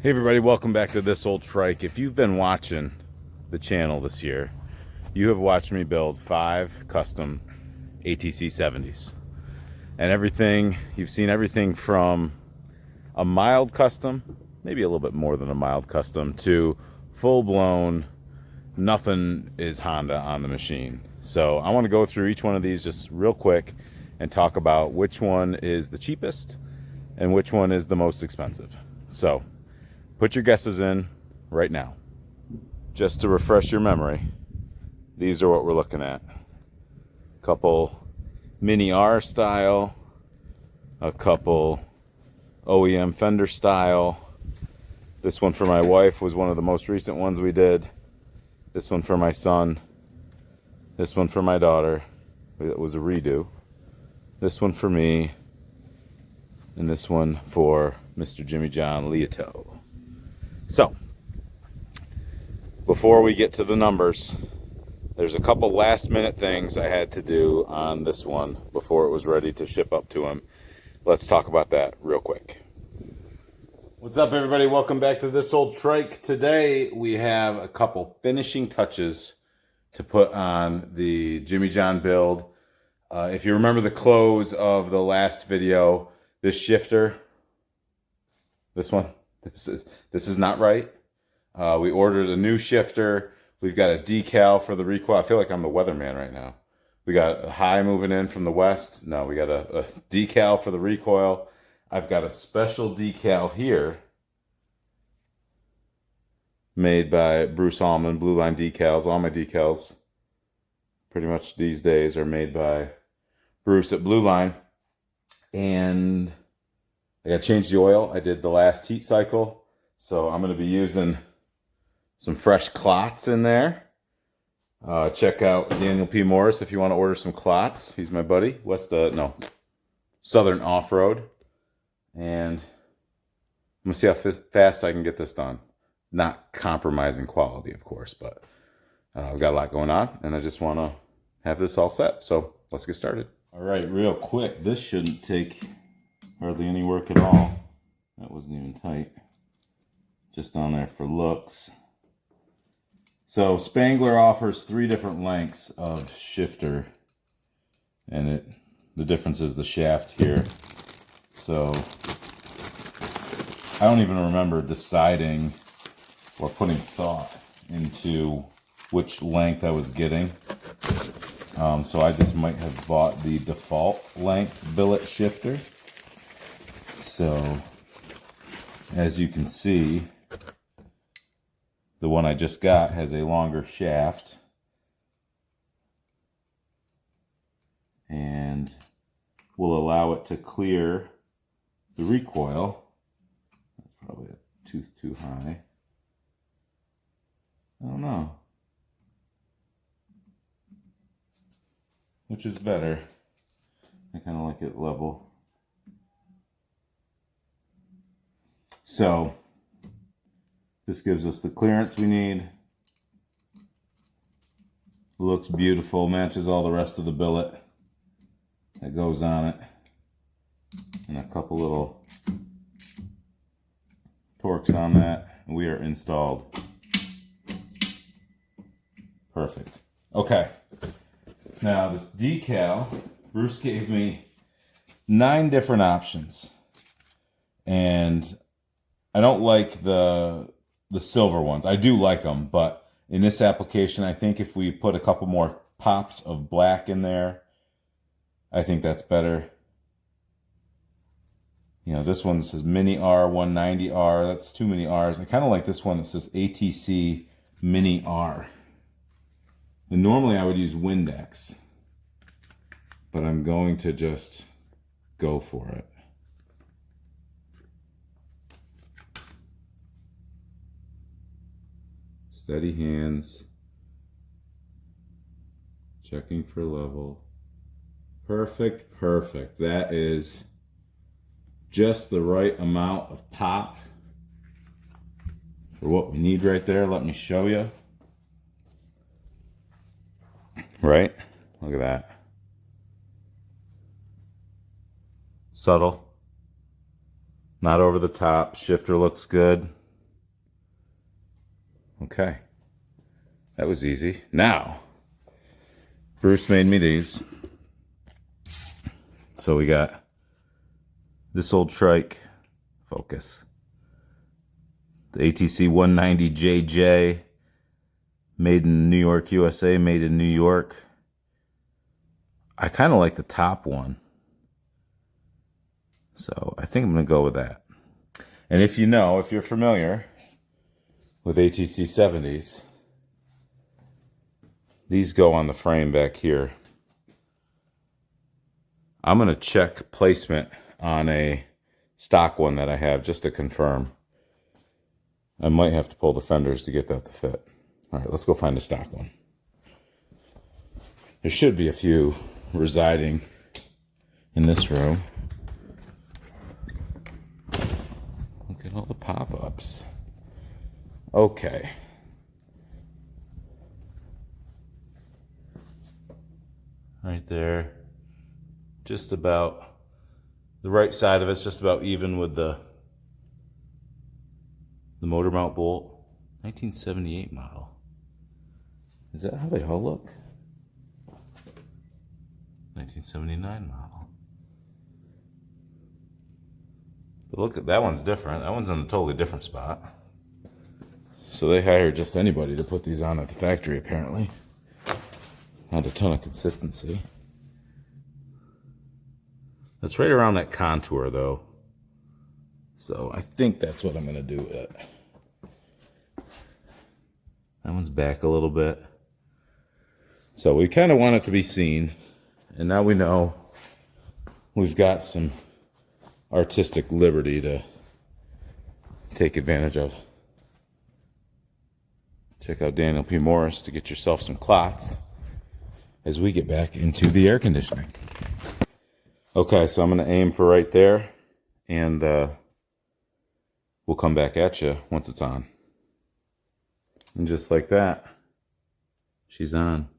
Hey everybody, welcome back to This Old Trike. If you've been watching the channel this year, you have watched me build 5 custom ATC 70s. And everything, you've seen everything from a mild custom, maybe a little bit more than a mild custom, to full-blown, nothing is Honda on the machine. So I want to go through each one of these just real quick and talk about which one is the cheapest and which one is the most expensive. So put your guesses in right now. Just to refresh your memory, these are what we're looking at. A couple Mini R style, a couple OEM Fender style. This one for my wife was one of the most recent ones we did. This one for my son. This one for my daughter. It was a redo. This one for me. And this one for Mr. Jimmy John Leoto. So, before we get to the numbers, there's a couple last minute things I had to do on this one before it was ready to ship up to him. Let's talk about that real quick. What's up everybody? Welcome back to This Old Trike. Today we have a couple finishing touches to put on the Jimmy John build. If you remember the close of the last video, this shifter, this one, this is not right. We ordered a new shifter. We've got a decal for the recoil. I feel like I'm the weatherman right now. We got a high moving in from the west. No, we got a decal for the recoil. I've got a special decal here made by Bruce Allman, Blue Line Decals. All my decals pretty much these days are made by Bruce at Blue Line. And I got to change the oil. I did the last heat cycle. So I'm going to be using some fresh KLOTZ in there. Check out Daniel P. Morris if you want to order some KLOTZ. He's my buddy. Southern Off-Road. And I'm going to see how fast I can get this done. Not compromising quality, of course, but I've got a lot going on, and I just want to have this all set. So let's get started. All right, real quick. This shouldn't take hardly any work at all. That wasn't even tight. Just on there for looks. So Spangler offers 3 different lengths of shifter, and the difference is the shaft here. So I don't even remember deciding or putting thought into which length I was getting. So I just might have bought the default length billet shifter. So as you can see, the one I just got has a longer shaft and will allow it to clear the recoil. That's probably a tooth too high. I don't know. Which is better? I kind of like it level. So this gives us the clearance we need. Looks beautiful, matches all the rest of the billet that goes on it. And a couple little torques on that. And we are installed. Perfect. Okay. Now this decal, Bruce gave me 9 different options. And I don't like the silver ones. I do like them, but in this application, I think if we put a couple more pops of black in there, I think that's better. You know, this one says Mini R 190R. That's too many R's. I kind of like this one that says ATC Mini R. And normally I would use Windex, but I'm going to just go for it. Steady hands, checking for level. Perfect, perfect. That is just the right amount of pop for what we need right there. Let me show you. Right? Look at that. Subtle. Not over the top. Shifter looks good. Okay. That was easy. Now, Bruce made me these. So we got this old Trike Focus. The ATC 190JJ, made in New York, USA, made in New York. I kind of like the top one. So I think I'm going to go with that. And if you're familiar with ATC 70s, these go on the frame back here. I'm going to check placement on a stock one that I have just to confirm. I might have to pull the fenders to get that to fit. All right, let's go find a stock one. There should be a few residing in this room. Look at all the pop-ups. Okay. Right there. Just about, the right side of it's just about even with the motor mount bolt. 1978 model. Is that how they all look? 1979 model. But look at that one's different. That one's in a totally different spot. So they hire just anybody to put these on at the factory, apparently. Not a ton of consistency. That's right around that contour, though. So I think that's what I'm going to do with it. That one's back a little bit. So we kind of want it to be seen. And now we know we've got some artistic liberty to take advantage of. Check out Daniel P. Morris to get yourself some KLOTZ as we get back into the air conditioning. Okay, so I'm going to aim for right there, and we'll come back at you once it's on. And just like that, she's on.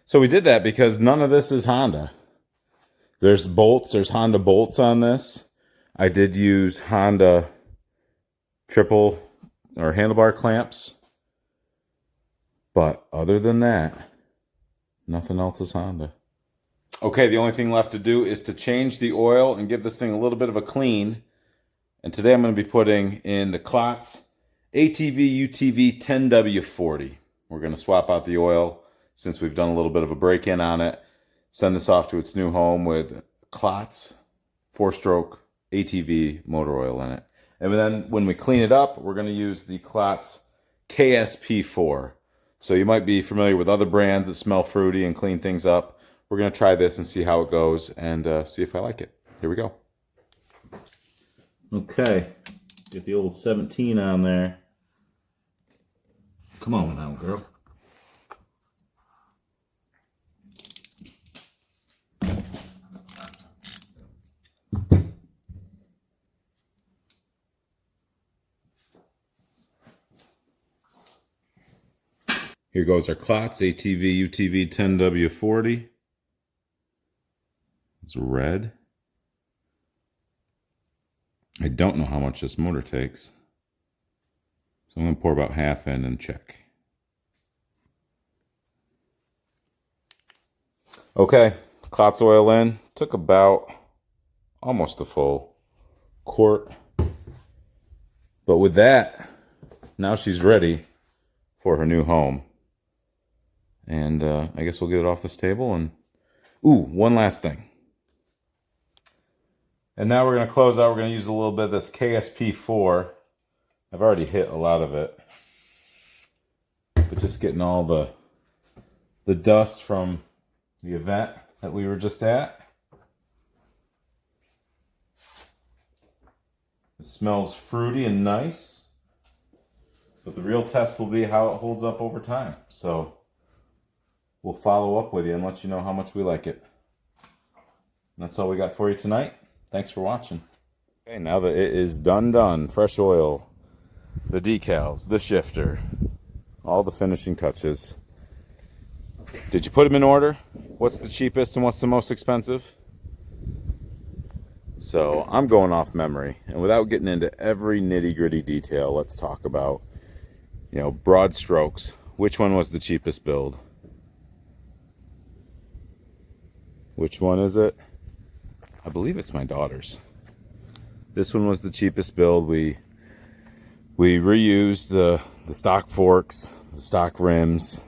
So we did that because none of this is Honda. There's bolts, there's Honda bolts on this. I did use Honda triple or handlebar clamps. But other than that, nothing else is Honda. Okay, the only thing left to do is to change the oil and give this thing a little bit of a clean. And today I'm going to be putting in the KLOTZ ATV UTV 10W40. We're going to swap out the oil since we've done a little bit of a break-in on it. Send this off to its new home with KLOTZ 4-stroke ATV motor oil in it. And then when we clean it up, we're going to use the KLOTZ KSP4. So you might be familiar with other brands that smell fruity and clean things up. We're going to try this and see how it goes and see if I like it. Here we go. Okay, get the old 17 on there. Come on now, girl. Here goes our KLOTZ ATV UTV 10W40. It's red. I don't know how much this motor takes. So I'm going to pour about half in and check. Okay, KLOTZ oil in. Took about almost a full quart. But with that, now she's ready for her new home. And I guess we'll get it off this table. And ooh, one last thing. And now we're going to close out. We're going to use a little bit of this KSP4. I've already hit a lot of it. But just getting all the dust from the event that we were just at. It smells fruity and nice. But the real test will be how it holds up over time. So we'll follow up with you and let you know how much we like it. And that's all we got for you tonight. Thanks for watching. Okay, now that it is done, fresh oil, the decals, the shifter, all the finishing touches. Did you put them in order? What's the cheapest and what's the most expensive? So I'm going off memory, and without getting into every nitty-gritty detail, let's talk about, you know, broad strokes. Which one was the cheapest build? Which one is it? I believe it's my daughter's. This one was the cheapest build. We reused the stock forks, the stock rims,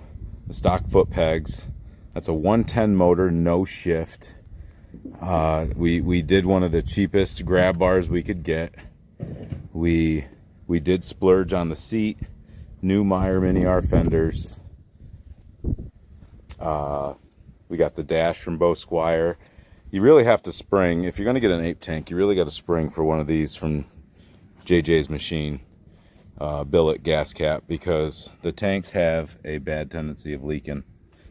the stock foot pegs. That's a 110 motor, no shift. We did one of the cheapest grab bars we could get. We did splurge on the seat, new Meyer Mini R fenders. We got the dash from Bo Squire. You really have to spring, if you're going to get an ape tank, you really got to spring for one of these from JJ's Machine billet gas cap, because the tanks have a bad tendency of leaking.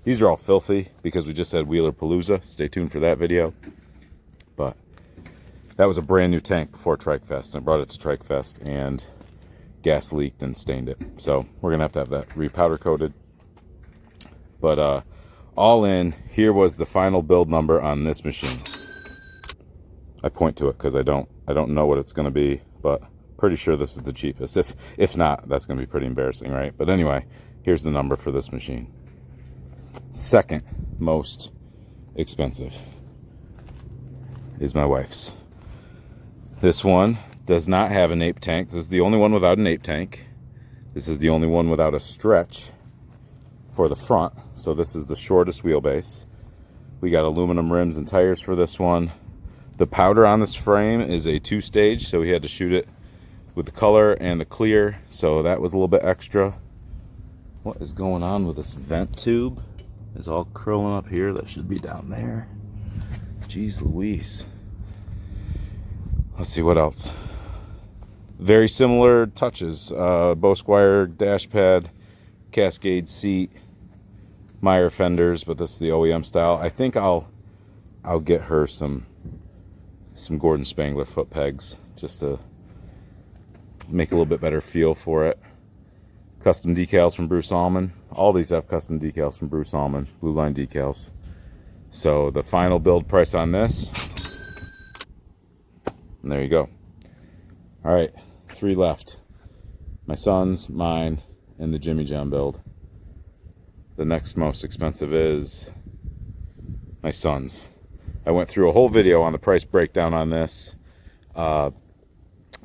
These are all filthy because we just had WheelerPalooza. Stay tuned for that video. But that was a brand new tank before Trike Fest. I brought it to Trike Fest and gas leaked and stained it. So we're going to have that repowder coated. But all in, here was the final build number on this machine. I point to it because I don't know what it's going to be, but pretty sure this is the cheapest. If not, that's going to be pretty embarrassing, right? But anyway, here's the number for this machine. Second most expensive is my wife's. This one does not have an ape tank. This is the only one without an ape tank. This is the only one without a stretch for the front. So this is the shortest wheelbase. We got aluminum rims and tires for this one. The powder on this frame is a 2-stage, so we had to shoot it with the color and the clear, so that was a little bit extra. What is going on with this vent tube? It's all curling up here. That should be down there. Jeez Louise. Let's see what else. Very similar touches. Bo Squire dash pad, Cascade seat, Meyer fenders, but this is the OEM style. I think I'll get her some Gordon Spangler foot pegs just to make a little bit better feel for it. Custom decals from Bruce Allman. All these have custom decals from Bruce Allman, Blue Line decals. So the final build price on this, and there you go. All right, 3 left. My son's, mine, and the Jimmy John build. The next most expensive is my son's. I went through a whole video on the price breakdown on this.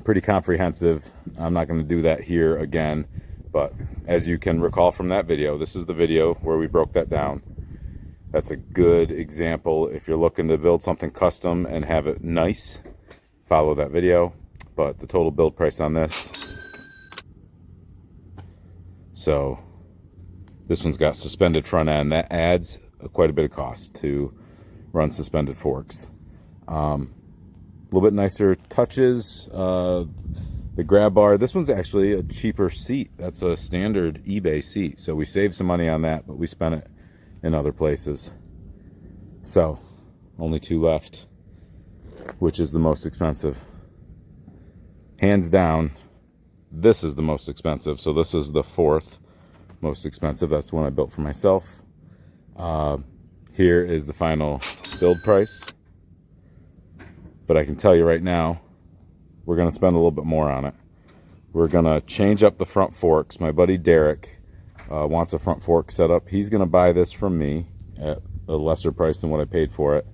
Pretty comprehensive. I'm not going to do that here again, but as you can recall from that video, this is the video where we broke that down. That's a good example. If you're looking to build something custom and have it nice, follow that video. But the total build price on this, so this one's got suspended front end. That adds quite a bit of cost to run suspended forks. A little bit nicer touches. The grab bar, this one's actually a cheaper seat. That's a standard eBay seat, so we saved some money on that, but we spent it in other places. So only 2 left. Which is the most expensive? Hands down, this is the most expensive. So this is the 4th most expensive. That's the one I built for myself. Here is the final build price. But I can tell you right now, we're going to spend a little bit more on it. We're going to change up the front forks. My buddy Derek wants a front fork set up. He's going to buy this from me at a lesser price than what I paid for it.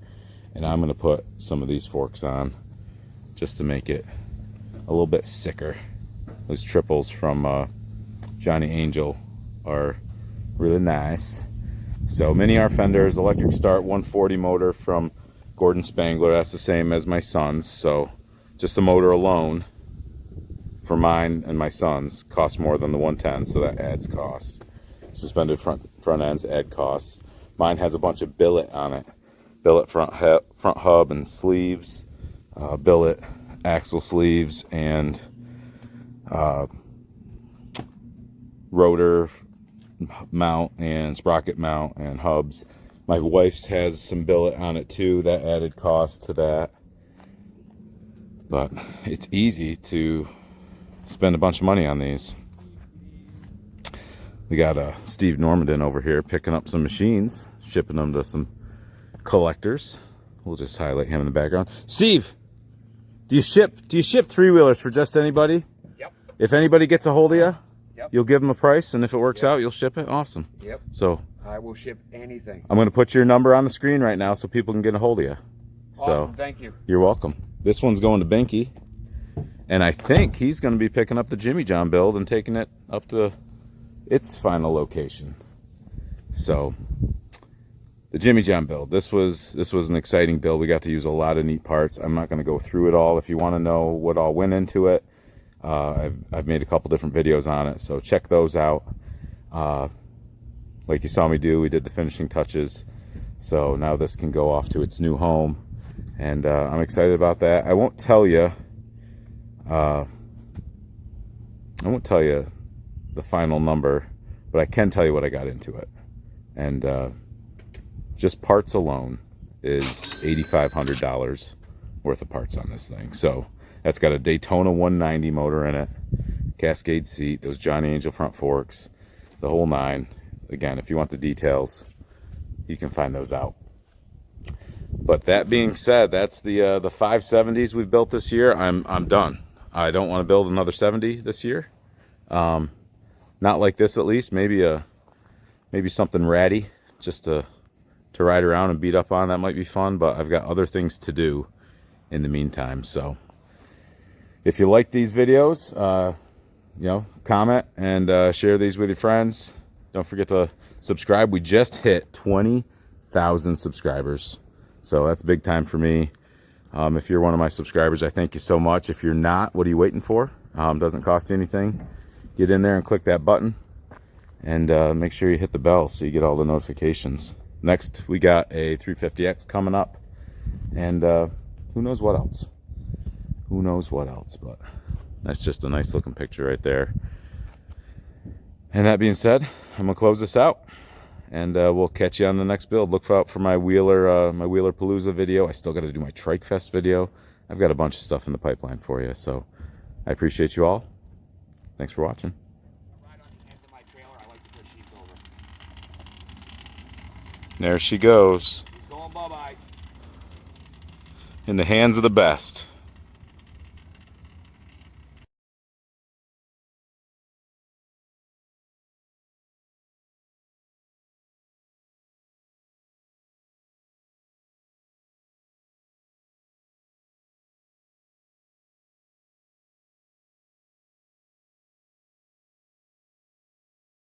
And I'm going to put some of these forks on just to make it a little bit sicker. Those triples from Johnny Angel are really nice. So Mini R fenders, electric start, 140 motor from Gordon Spangler. That's the same as my son's. So just the motor alone for mine and my son's costs more than the 110, so that adds cost. Suspended front ends add costs. Mine has a bunch of billet on it. Billet front hub and sleeves, billet axle sleeves, and rotor mount and sprocket mount and hubs. My wife's has some billet on it too. That added cost to that. But it's easy to spend a bunch of money on these. We got Steve Normandin over here picking up some machines, shipping them to some collectors. We'll just highlight him in the background. Steve, Do you ship three-wheelers for just anybody? Yep. If anybody gets a hold of you, yep, you'll give them a price, and if it works out, you'll ship it? Awesome. Yep. So I will ship anything. I'm going to put your number on the screen right now so people can get a hold of you. Awesome, thank you. You're welcome. This one's going to Binky, and I think he's going to be picking up the Jimmy John build and taking it up to its final location. So the Jimmy John build, this was an exciting build. We got to use a lot of neat parts. I'm not going to go through it all. If you want to know what all went into it, I've made a couple different videos on it, so check those out. Like you saw me do, we did the finishing touches, so now this can go off to its new home, and I'm excited about that. I won't tell you the final number, but I can tell you what I got into it. And just parts alone is $8,500 worth of parts on this thing. So that's got a Daytona 190 motor in it, Cascade seat, those Johnny Angel front forks, the whole nine. Again, if you want the details, you can find those out. But that being said, that's the 570s we've built this year. I'm done. I don't want to build another 70 this year. Not like this, at least. Maybe something ratty just to ride around and beat up on. That might be fun, but I've got other things to do in the meantime. So if you like these videos, comment and share these with your friends. Don't forget to subscribe. We just hit 20,000 subscribers, so that's big time for me. If you're one of my subscribers, I thank you so much. If you're not, what are you waiting for? Doesn't cost you anything. Get in there and click that button, and make sure you hit the bell so you get all the notifications. Next, we got a 350X coming up, and who knows what else. Who knows what else, but that's just a nice looking picture right there. And that being said, I'm gonna close this out, and we'll catch you on the next build. Look out for my WheelerPalooza video. I still got to do my Trike Fest video. I've got a bunch of stuff in the pipeline for you, so I appreciate you all. Thanks for watching. Right on the end of my trailer, I like to put sheets over. There she goes. Going bye-bye. In the hands of the best.